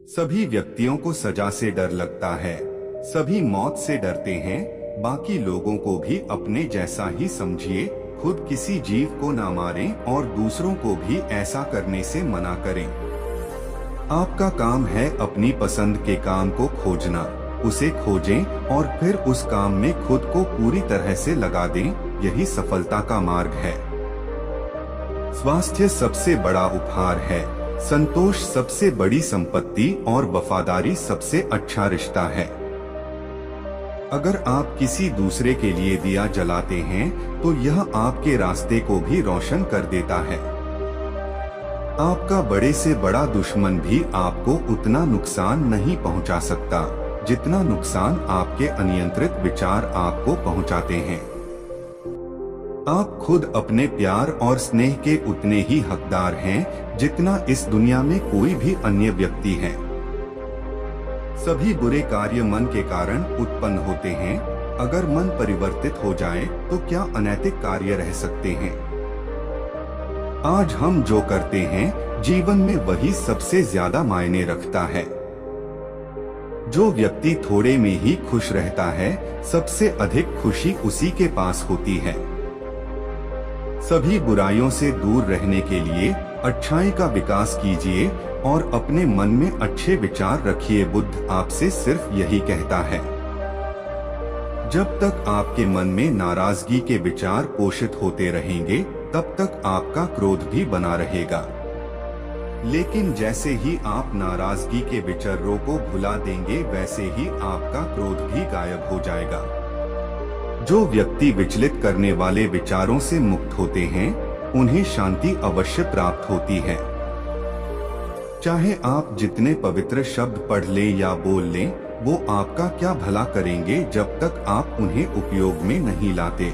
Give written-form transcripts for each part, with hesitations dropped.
सभी व्यक्तियों को सजा से डर लगता है, सभी मौत से डरते हैं। बाकी लोगों को भी अपने जैसा ही समझिए। खुद किसी जीव को ना मारें और दूसरों को भी ऐसा करने से मना करें। आपका काम है अपनी पसंद के काम को खोजना, उसे खोजें और फिर उस काम में खुद को पूरी तरह से लगा दें। यही सफलता का मार्ग है। स्वास्थ्य सबसे बड़ा उपहार है, संतोष सबसे बड़ी संपत्ति और वफादारी सबसे अच्छा रिश्ता है। अगर आप किसी दूसरे के लिए दिया जलाते हैं तो यह आपके रास्ते को भी रोशन कर देता है। आपका बड़े से बड़ा दुश्मन भी आपको उतना नुकसान नहीं पहुंचा सकता जितना नुकसान आपके अनियंत्रित विचार आपको पहुंचाते हैं। आप खुद अपने प्यार और स्नेह के उतने ही हकदार हैं जितना इस दुनिया में कोई भी अन्य व्यक्ति है। सभी बुरे कार्य मन के कारण उत्पन्न होते हैं। अगर मन परिवर्तित हो जाए तो क्या अनैतिक कार्य रह सकते हैं? आज हम जो करते हैं जीवन में वही सबसे ज्यादा मायने रखता है। जो व्यक्ति थोड़े में ही खुश रहता है, सबसे अधिक खुशी उसी के पास होती है। सभी बुराइयों से दूर रहने के लिए अच्छाई का विकास कीजिए और अपने मन में अच्छे विचार रखिए। बुद्ध आपसे सिर्फ यही कहता है। जब तक आपके मन में नाराजगी के विचार पोषित होते रहेंगे, तब तक आपका क्रोध भी बना रहेगा। लेकिन जैसे ही आप नाराजगी के विचारों को भुला देंगे, वैसे ही आपका क्रोध भी गायब हो जाएगा। जो व्यक्ति विचलित करने वाले विचारों से मुक्त होते हैं, उन्हें शांति अवश्य प्राप्त होती है। चाहे आप जितने पवित्र शब्द पढ़ लें या बोल लें, वो आपका क्या भला करेंगे जब तक आप उन्हें उपयोग में नहीं लाते।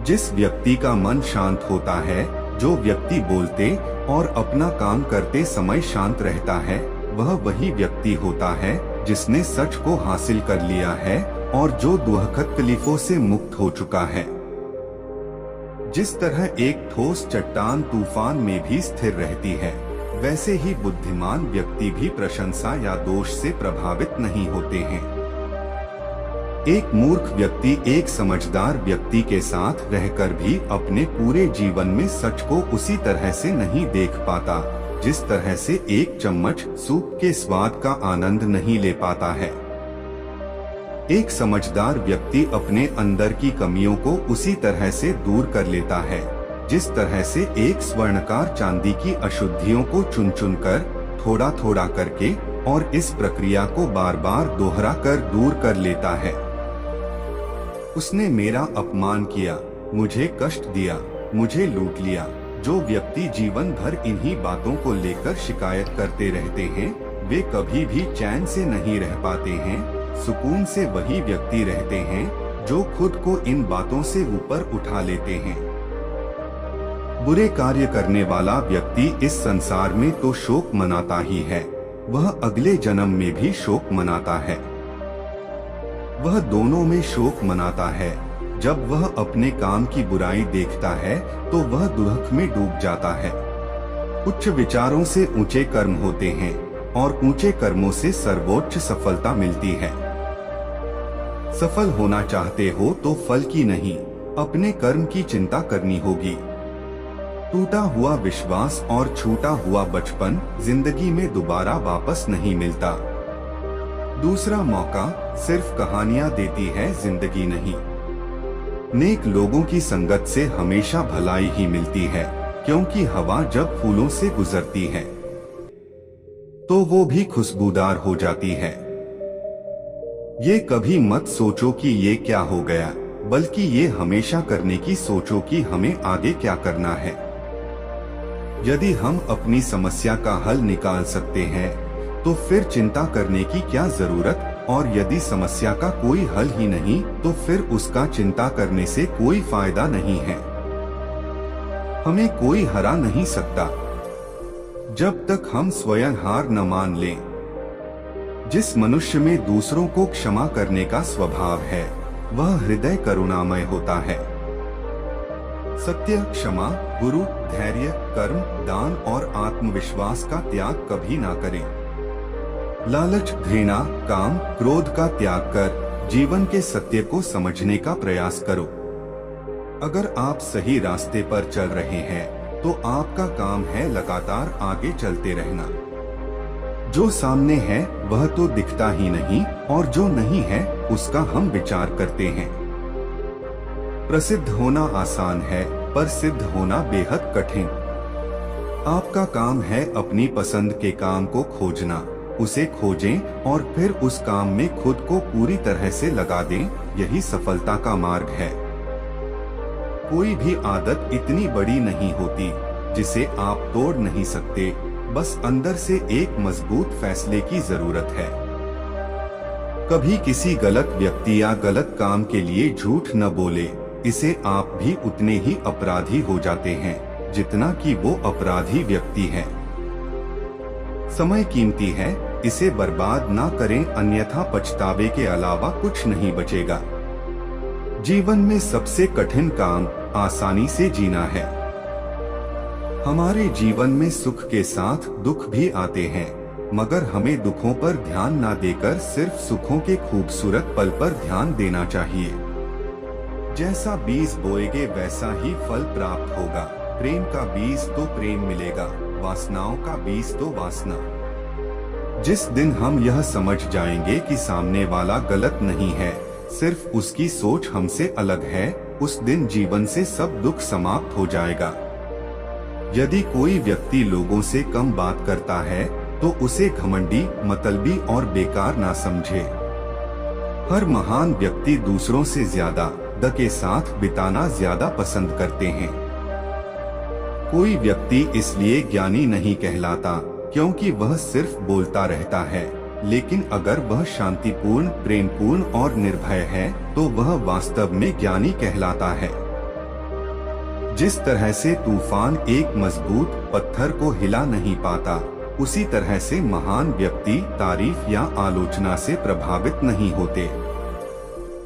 जिस व्यक्ति का मन शांत होता है, जो व्यक्ति बोलते और अपना काम करते समय शांत रहता है, वह वही व्यक्ति होता है जिसने सच को हासिल कर लिया है और जो दुखद तकलीफों से मुक्त हो चुका है। जिस तरह एक ठोस चट्टान तूफान में भी स्थिर रहती है, वैसे ही बुद्धिमान व्यक्ति भी प्रशंसा या दोष से प्रभावित नहीं होते हैं। एक मूर्ख व्यक्ति एक समझदार व्यक्ति के साथ रहकर भी अपने पूरे जीवन में सच को उसी तरह से नहीं देख पाता, जिस तरह से एक चम्मच सूप के स्वाद का आनंद नहीं ले पाता है। एक समझदार व्यक्ति अपने अंदर की कमियों को उसी तरह से दूर कर लेता है, जिस तरह से एक स्वर्णकार चांदी की अशुद्धियों को चुन चुन कर, थोड़ा थोड़ा करके और इस प्रक्रिया को बार बार दोहरा कर दूर कर लेता है। उसने मेरा अपमान किया, मुझे कष्ट दिया, मुझे लूट लिया। जो व्यक्ति जीवन भर इन्हीं बातों को लेकर शिकायत करते रहते हैं, वे कभी भी चैन से नहीं रह पाते हैं। सुकून से वही व्यक्ति रहते हैं जो खुद को इन बातों से ऊपर उठा लेते हैं। बुरे कार्य करने वाला व्यक्ति इस संसार में तो शोक मनाता ही है, वह अगले जन्म में भी शोक मनाता है। वह दोनों में शोक मनाता है। जब वह अपने काम की बुराई देखता है तो वह दुख में डूब जाता है। उच्च विचारों से ऊंचे कर्म होते हैं और ऊंचे कर्मों से सर्वोच्च सफलता मिलती है। सफल होना चाहते हो तो फल की नहीं, अपने कर्म की चिंता करनी होगी। टूटा हुआ विश्वास और छूटा हुआ बचपन जिंदगी में दोबारा वापस नहीं मिलता। दूसरा मौका सिर्फ कहानियां देती है, जिंदगी नहीं। नेक लोगों की संगत से हमेशा भलाई ही मिलती है, क्योंकि हवा जब फूलों से गुजरती है तो वो भी खुशबूदार हो जाती है। ये कभी मत सोचो कि ये क्या हो गया, बल्कि ये हमेशा करने की सोचो कि हमें आगे क्या करना है। यदि हम अपनी समस्या का हल निकाल सकते हैं तो फिर चिंता करने की क्या जरूरत, और यदि समस्या का कोई हल ही नहीं तो फिर उसका चिंता करने से कोई फायदा नहीं है। हमें कोई हरा नहीं सकता जब तक हम स्वयं हार न मान लें। जिस मनुष्य में दूसरों को क्षमा करने का स्वभाव है, वह हृदय करुणामय होता है। सत्य, क्षमा, गुरु, धैर्य, कर्म, दान और आत्मविश्वास का त्याग कभी ना करें। लालच, घृणा, काम, क्रोध का त्याग कर जीवन के सत्य को समझने का प्रयास करो। अगर आप सही रास्ते पर चल रहे हैं तो आपका काम है लगातार आगे चलते रहना। जो सामने है वह तो दिखता ही नहीं और जो नहीं है उसका हम विचार करते हैं। प्रसिद्ध होना आसान है पर सिद्ध होना बेहद कठिन। आपका काम है अपनी पसंद के काम को खोजना, उसे खोजें और फिर उस काम में खुद को पूरी तरह से लगा दें। यही सफलता का मार्ग है। कोई भी आदत इतनी बड़ी नहीं होती जिसे आप तोड़ नहीं सकते, बस अंदर से एक मजबूत फैसले की जरूरत है। कभी किसी गलत व्यक्ति या गलत काम के लिए झूठ न बोले, इसे आप भी उतने ही अपराधी हो जाते हैं जितना कि वो अपराधी व्यक्ति है। समय कीमती है, इसे बर्बाद ना करें, अन्यथा पछतावे के अलावा कुछ नहीं बचेगा। जीवन में सबसे कठिन काम आसानी से जीना है। हमारे जीवन में सुख के साथ दुख भी आते हैं, मगर हमें दुखों पर ध्यान ना देकर सिर्फ सुखों के खूबसूरत पल पर ध्यान देना चाहिए। जैसा बीज बोएगे वैसा ही फल प्राप्त होगा। प्रेम का बीज तो प्रेम मिलेगा, वासनाओं का बीज तो वासना। जिस दिन हम यह समझ जाएंगे कि सामने वाला गलत नहीं है, सिर्फ उसकी सोच हमसे अलग है, उस दिन जीवन से सब दुख समाप्त हो जाएगा। यदि कोई व्यक्ति लोगों से कम बात करता है तो उसे घमंडी, मतलबी और बेकार ना समझे। हर महान व्यक्ति दूसरों से ज्यादा द के साथ बिताना ज्यादा पसंद करते हैं। कोई व्यक्ति इसलिए ज्ञानी नहीं कहलाता क्योंकि वह सिर्फ बोलता रहता है, लेकिन अगर वह शांतिपूर्ण, प्रेमपूर्ण और निर्भय है तो वह वास्तव में ज्ञानी कहलाता है। जिस तरह से तूफान एक मजबूत पत्थर को हिला नहीं पाता, उसी तरह से महान व्यक्ति तारीफ या आलोचना से प्रभावित नहीं होते।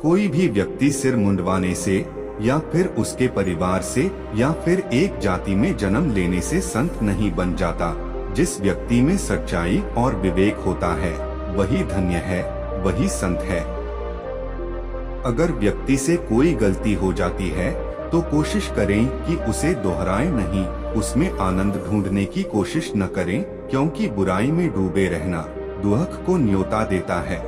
कोई भी व्यक्ति सिर मुंडवाने से या फिर उसके परिवार से या फिर एक जाति में जन्म लेने से संत नहीं बन जाता। जिस व्यक्ति में सच्चाई और विवेक होता है वही धन्य है, वही संत है। अगर व्यक्ति से कोई गलती हो जाती है तो कोशिश करें कि उसे दोहराएं नहीं, उसमें आनंद ढूंढने की कोशिश न करें, क्योंकि बुराई में डूबे रहना दुख को न्योता देता है।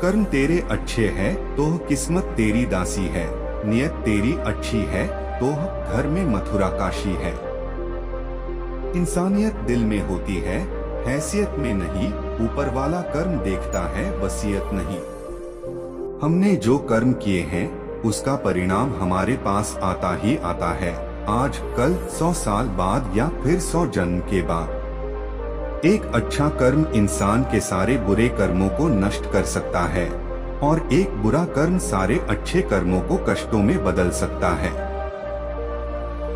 कर्म तेरे अच्छे हैं तो किस्मत तेरी दासी है, नियत तेरी अच्छी है तो घर में मथुरा काशी है। इंसानियत दिल में होती है, हैसियत में नहीं, ऊपर वाला कर्म देखता है, वसीयत नहीं। हमने जो कर्म किए हैं उसका परिणाम हमारे पास आता ही आता है, आज, कल, 100 साल बाद या फिर 100 जन्म के बाद। एक अच्छा कर्म इंसान के सारे बुरे कर्मों को नष्ट कर सकता है और एक बुरा कर्म सारे अच्छे कर्मों को कष्टों में बदल सकता है।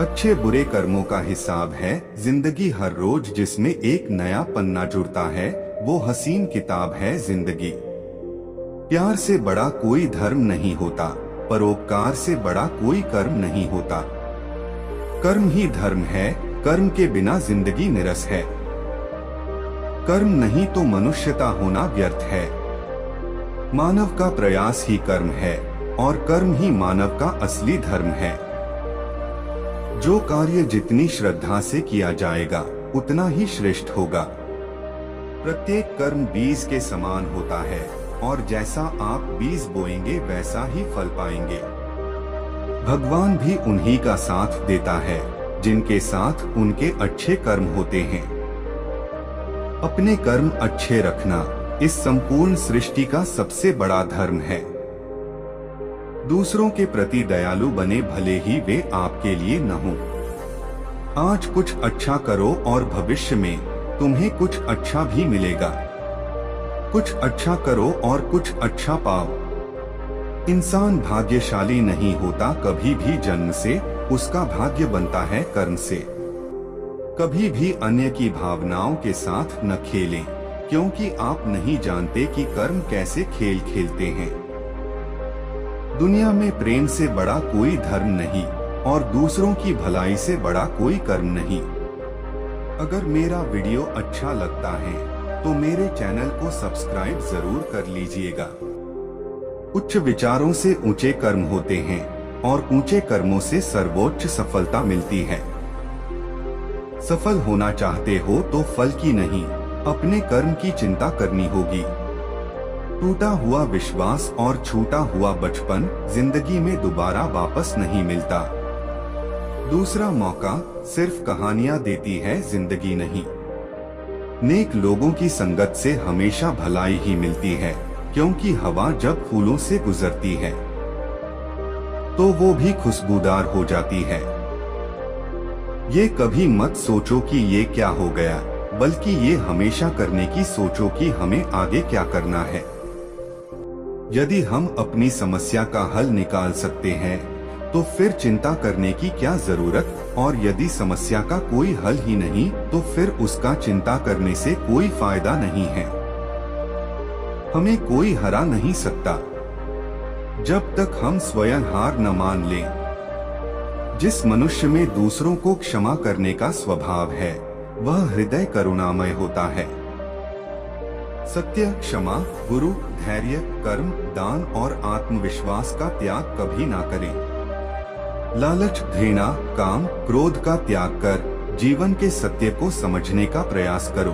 अच्छे बुरे कर्मों का हिसाब है जिंदगी हर रोज, जिसमें एक नया पन्ना जुड़ता है, वो हसीन किताब है जिंदगी। प्यार से बड़ा कोई धर्म नहीं होता, परोपकार से बड़ा कोई कर्म नहीं होता। कर्म ही धर्म है, कर्म के बिना जिंदगी निरस है। कर्म नहीं तो मनुष्यता होना व्यर्थ है। मानव का प्रयास ही कर्म है और कर्म ही मानव का असली धर्म है। जो कार्य जितनी श्रद्धा से किया जाएगा उतना ही श्रेष्ठ होगा। प्रत्येक कर्म बीज के समान होता है और जैसा आप बीज बोएंगे वैसा ही फल पाएंगे। भगवान भी उन्हीं का साथ देता है जिनके साथ उनके अच्छे कर्म होते हैं। अपने कर्म अच्छे रखना इस संपूर्ण सृष्टि का सबसे बड़ा धर्म है। दूसरों के प्रति दयालु बने, भले ही वे आपके लिए न हो। आज कुछ अच्छा करो और भविष्य में तुम्हें कुछ अच्छा भी मिलेगा। कुछ अच्छा करो और कुछ अच्छा पाओ। इंसान भाग्यशाली नहीं होता कभी भी जन्म से, उसका भाग्य बनता है कर्म से। कभी भी अन्य की भावनाओं के साथ न खेलें, क्योंकि आप नहीं जानते कि कर्म कैसे खेल खेलते हैं। दुनिया में प्रेम से बड़ा कोई धर्म नहीं और दूसरों की भलाई से बड़ा कोई कर्म नहीं। अगर मेरा वीडियो अच्छा लगता है तो मेरे चैनल को सब्सक्राइब जरूर कर लीजिएगा। उच्च विचारों से ऊंचे कर्म होते हैं और ऊंचे कर्मों से सर्वोच्च सफलता मिलती है। सफल होना चाहते हो तो फल की नहीं, अपने कर्म की चिंता करनी होगी। टूटा हुआ विश्वास और छूटा हुआ बचपन जिंदगी में दोबारा वापस नहीं मिलता। दूसरा मौका सिर्फ कहानियां देती है, जिंदगी नहीं। नेक लोगों की संगत से हमेशा भलाई ही मिलती है, क्योंकि हवा जब फूलों से गुजरती है तो वो भी खुशबूदार हो जाती है। ये कभी मत सोचो कि ये क्या हो गया, बल्कि ये हमेशा करने की सोचो कि हमें आगे क्या करना है। यदि हम अपनी समस्या का हल निकाल सकते हैं तो फिर चिंता करने की क्या जरूरत, और यदि समस्या का कोई हल ही नहीं तो फिर उसका चिंता करने से कोई फायदा नहीं है। हमें कोई हरा नहीं सकता जब तक हम स्वयं हार न मान लें। जिस मनुष्य में दूसरों को क्षमा करने का स्वभाव है वह हृदय करुणामय होता है। सत्य, क्षमा, गुरु, धैर्य, कर्म, दान और आत्मविश्वास का त्याग कभी ना करें। लालच, घृणा, काम, क्रोध का त्याग कर जीवन के सत्य को समझने का प्रयास करो।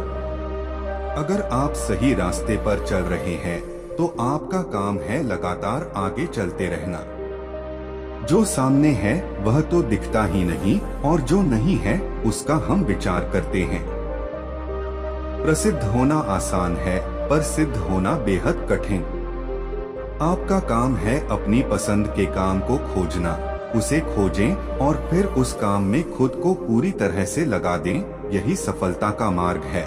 अगर आप सही रास्ते पर चल रहे हैं तो आपका काम है लगातार आगे चलते रहना। जो सामने है वह तो दिखता ही नहीं, और जो नहीं है उसका हम विचार करते हैं। प्रसिद्ध होना आसान है पर सिद्ध होना बेहद कठिन। आपका काम है अपनी पसंद के काम को खोजना, उसे खोजें और फिर उस काम में खुद को पूरी तरह से लगा दें। यही सफलता का मार्ग है।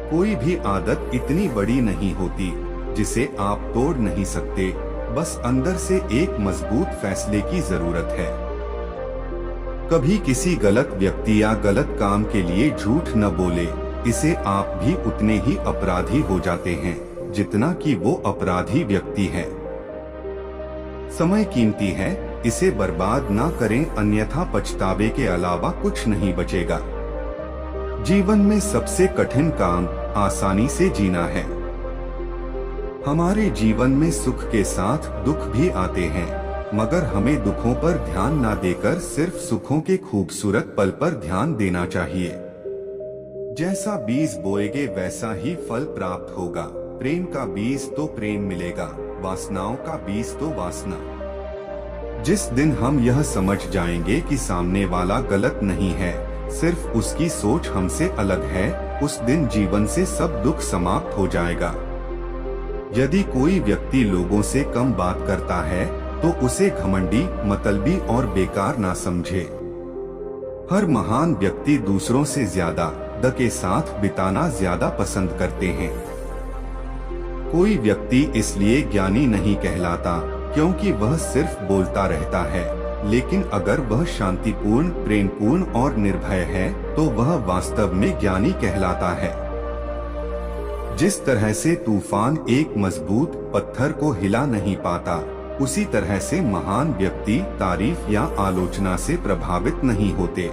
कोई भी आदत इतनी बड़ी नहीं होती जिसे आप तोड़ नहीं सकते, बस अंदर से एक मजबूत फैसले की जरूरत है। कभी किसी गलत व्यक्ति या गलत काम के लिए झूठ न बोले, इसे आप भी उतने ही अपराधी हो जाते हैं जितना कि वो अपराधी व्यक्ति है। समय कीमती है, इसे बर्बाद ना करें, अन्यथा पछतावे के अलावा कुछ नहीं बचेगा। जीवन में सबसे कठिन काम आसानी से जीना है। हमारे जीवन में सुख के साथ दुख भी आते हैं, मगर हमें दुखों पर ध्यान ना देकर सिर्फ सुखों के खूबसूरत पल पर ध्यान देना चाहिए। जैसा बीज बोएगे वैसा ही फल प्राप्त होगा। प्रेम का बीज तो प्रेम मिलेगा, वासनाओं का बीज तो वासना। जिस दिन हम यह समझ जाएंगे कि सामने वाला गलत नहीं है, सिर्फ उसकी सोच हमसे अलग है, उस दिन जीवन से सब दुख समाप्त हो जाएगा। यदि कोई व्यक्ति लोगों से कम बात करता है तो उसे घमंडी, मतलबी और बेकार ना समझे। हर महान व्यक्ति दूसरों से ज्यादा द के साथ बिताना ज्यादा पसंद करते हैं। कोई व्यक्ति इसलिए ज्ञानी नहीं कहलाता क्योंकि वह सिर्फ बोलता रहता है, लेकिन अगर वह शांतिपूर्ण, प्रेमपूर्ण और निर्भय है तो वह वास्तव में ज्ञानी कहलाता है। जिस तरह से तूफान एक मजबूत पत्थर को हिला नहीं पाता, उसी तरह से महान व्यक्ति तारीफ या आलोचना से प्रभावित नहीं होते।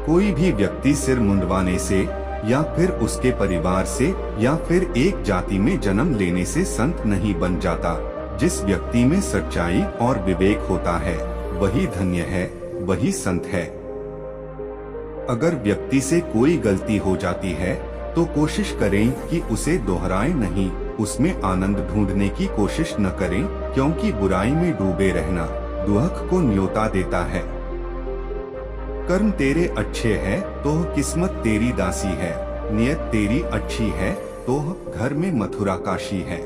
कोई भी व्यक्ति सिर मुंडवाने से या फिर उसके परिवार से या फिर एक जाति में जन्म लेने से संत नहीं बन जाता। जिस व्यक्ति में सच्चाई और विवेक होता है वही धन्य है, वही संत है। अगर व्यक्ति से कोई गलती हो जाती है तो कोशिश करें कि उसे दोहराएं नहीं, उसमें आनंद ढूंढने की कोशिश न करें, क्योंकि बुराई में डूबे रहना दुख को न्योता देता है। कर्म तेरे अच्छे है तो किस्मत तेरी दासी है, नियत तेरी अच्छी है तो घर में मथुरा काशी है।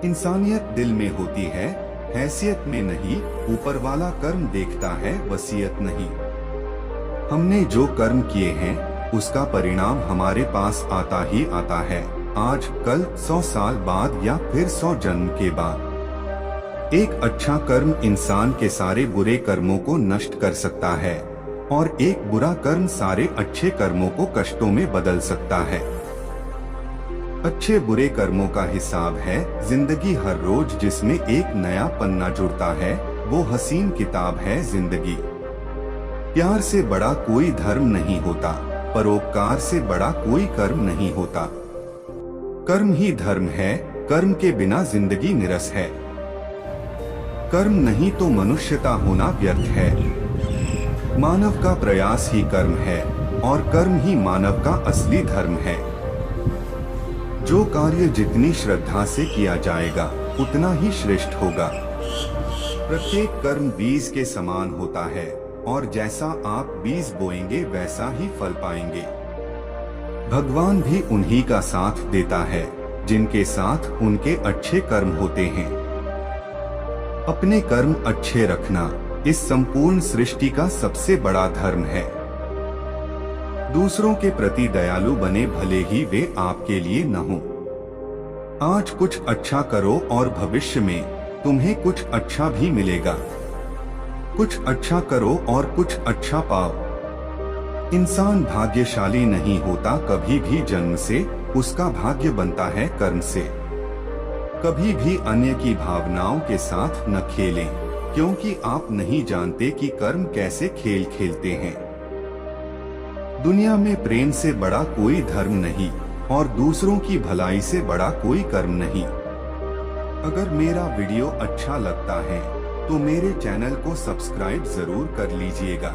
इंसानियत दिल में होती है, हैसियत में नहीं। ऊपर वाला कर्म देखता है, वसीयत नहीं। हमने जो कर्म किए हैं उसका परिणाम हमारे पास आता ही आता है, आज, कल, 100 साल बाद या फिर 100 जन्म के बाद। एक अच्छा कर्म इंसान के सारे बुरे कर्मों को नष्ट कर सकता है और एक बुरा कर्म सारे अच्छे कर्मों को कष्टों में बदल सकता है। अच्छे बुरे कर्मों का हिसाब है जिंदगी हर रोज, जिसमें एक नया पन्ना जुड़ता है, वो हसीन किताब है जिंदगी। प्यार से बड़ा कोई धर्म नहीं होता, परोपकार से बड़ा कोई कर्म नहीं होता। कर्म ही धर्म है, कर्म के बिना जिंदगी निरस है। कर्म नहीं तो मनुष्यता होना व्यर्थ है। मानव का प्रयास ही कर्म है और कर्म ही मानव का असली धर्म है। जो कार्य जितनी श्रद्धा से किया जाएगा उतना ही श्रेष्ठ होगा। प्रत्येक कर्म बीज के समान होता है और जैसा आप बीज बोएंगे वैसा ही फल पाएंगे। भगवान भी उन्हीं का साथ देता है जिनके साथ उनके अच्छे कर्म होते हैं। अपने कर्म अच्छे रखना इस संपूर्ण सृष्टि का सबसे बड़ा धर्म है। दूसरों के प्रति दयालु बने भले ही वे आपके लिए न हो। आज कुछ अच्छा करो और भविष्य में तुम्हें कुछ अच्छा भी मिलेगा। कुछ अच्छा करो और कुछ अच्छा पाओ। इंसान भाग्यशाली नहीं होता कभी भी जन्म से, उसका भाग्य बनता है कर्म से। कभी भी अन्य की भावनाओं के साथ न खेलें, क्योंकि आप नहीं जानते कि कर्म कैसे खेल खेलते हैं। दुनिया में प्रेम से बड़ा कोई धर्म नहीं और दूसरों की भलाई से बड़ा कोई कर्म नहीं। अगर मेरा वीडियो अच्छा लगता है तो मेरे चैनल को सब्सक्राइब जरूर कर लीजिएगा।